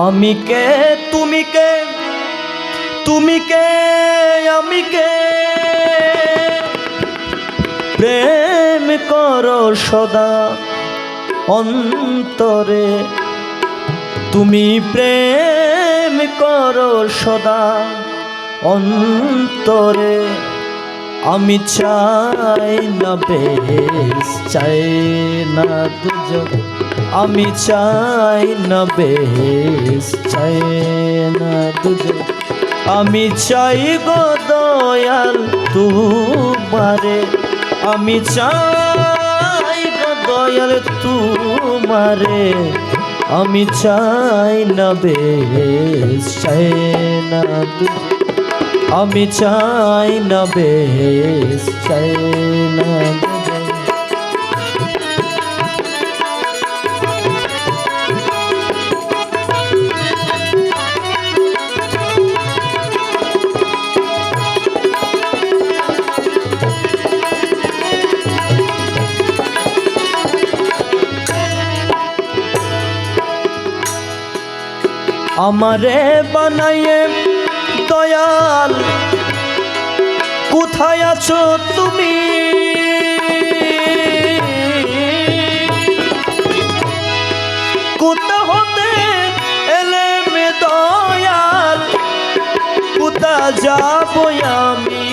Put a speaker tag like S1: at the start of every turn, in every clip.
S1: আমি কে তুমি কে, তুমি কে আমি কে, প্রেম করো সদা অন্তরে। তুমি প্রেম করো সদা অন্তরে। আমি চাই না বেশ, চাই না দুজক। আমি চাই না বেশ, চাই না দুজক। আমি চাই গো দয়াল তোমারে। আমি চাই গো দয়াল তোমারে। আমি চাই না বেশ, চাই না দুজক। আমি চাই না বেশ, চাই না দুজক। আমারে বানাইয়ে দয়াল কোথায় আছো তুমি? কোথা হতে এলে মে দয়াল, কোথা যাবো আমি?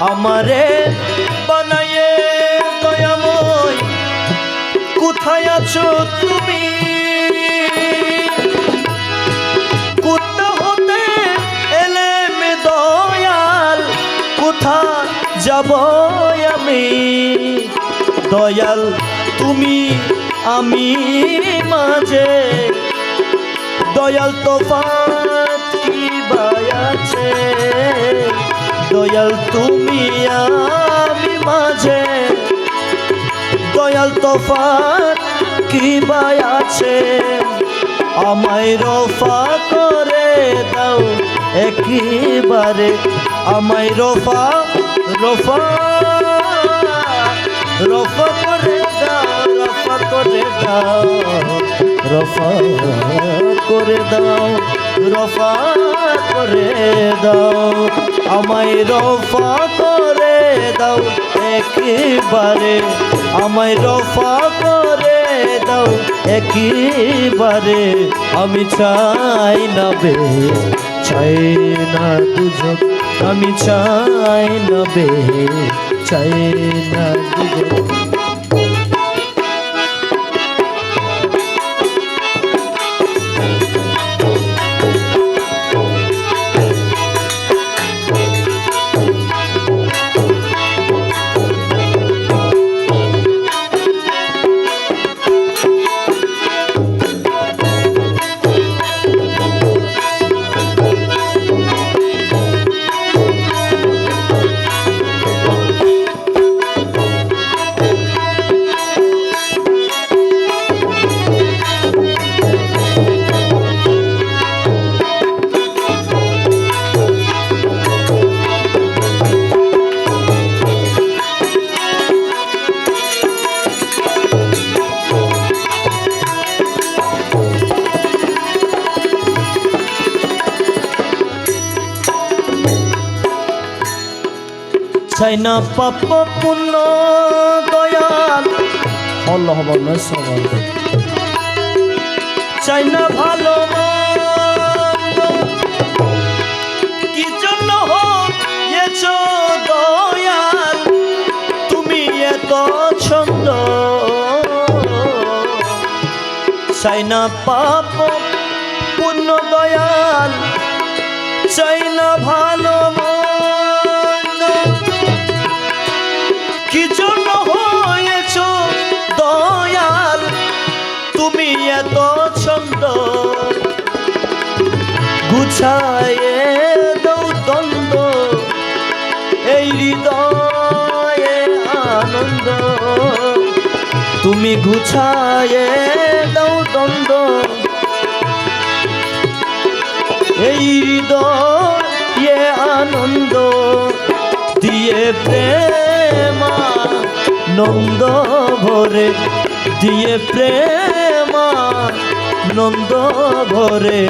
S1: আমারে বানাইয়ে দয়াময় কোথায় আছো তুমি? কোথা হতে এলে মে দয়াল, কোথা যাব আমি? দয়াল তুমি আমি মাঝে দয়াল তফাৎ কি আছে? দয়াল তুমি আমি মাঝে দয়াল তফাৎ কি আছে? আমায় রফা করে দাও একেবারে। আমায় রফা রফা রফা করে দাও, রফা করে দাও, রফা করে দাও, রফা করে দাও। আমায় রফা করে দাও একেবারে। আমায় রফা করে দাও একেবারে। আমি চাই না বেশ, চাই না দুজক। আমি চাই না বেশ, চাই না দুজক। চাই না পাপ পুণ্য দয়াল, আল্লাহ সবাই চাই না ভালো কি জন্য হয়েছ দয়াল তুমি এত ছন্দ? চাই না পাপ পুণ্য দয়াল, চাই না ভালো কি জন্য হয়েছ দয়াল তুমি এত ছন্দ? গুছায়ে দাও দ্বন্দ্ব এই হৃদয়ে আনন্দ। তুমি গুছায়ে দাও দ্বন্দ্ব এই হৃদয়ে আনন্দ। দিয়ে প্রেমা নন্দ ভরে, দিয়ে প্রেমা নন্দ ঘরে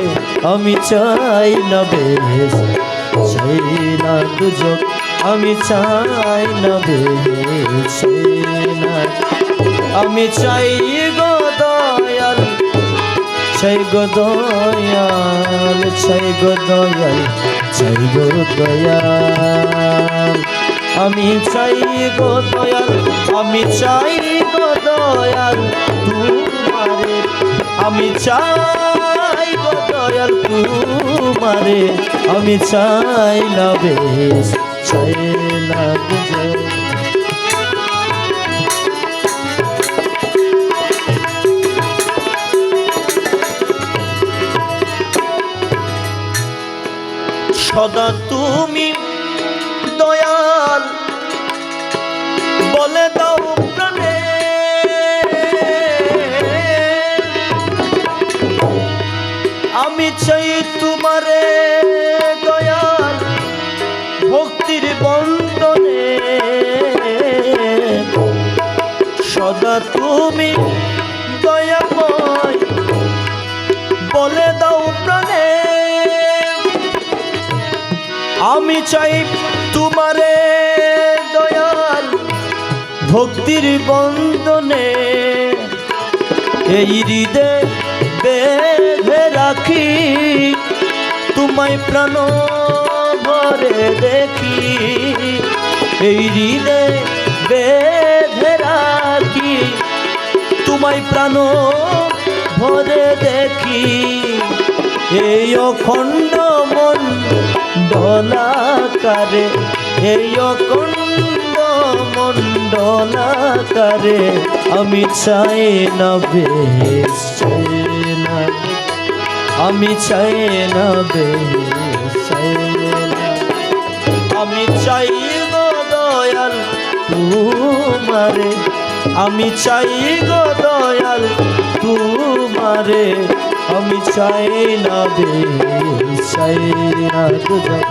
S1: আমি চাই না বেশ চাই না দুজক আমি চাই না বেশ না আমি চাই গো দয়াল চাই গো দয়াল চাই গো দয়াল চাই গো দয়াল আমি চাই গো দয়াল আমি চাই গো দয়াল তোমারে আমি চাই গো দয়াল তোমারে আমি চাই না বেশ চাই না দুজক সদা তুমি দয়াল বলে দাও প্রাণে আমি চাই তোমারে দয়াল ভক্তির বন্ধনে সদা তুমি দয়াময় বলে দাও প্রাণে আমি চাই তোমারে দয়াল ভক্তির বন্ধনে এই হৃদয়ে বেঁধে রাখি তোমায় প্রাণ ভরে দেখি এই হৃদয়ে বেঁধে রাখি তোমায় প্রাণ ভরে দেখি এই অখণ্ড মন ডলাকারে এই অখণ্ড মণ্ডলাকারে আমি চাই না বেশ চাই না আমি চাই না বেশ চাই না আমি চাই গো দয়াল তোমারে আমি চাই গো দয়াল তোমারে আমি চাই না বেশ চাই না দুজক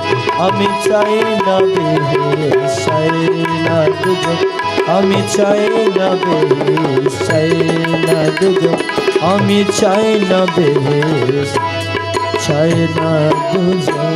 S1: আমি চাই না বেশ চাই না দুজক আমি চাই না বেশ চাই না দুজক আমি চাই না বেশ চাই না দুজক।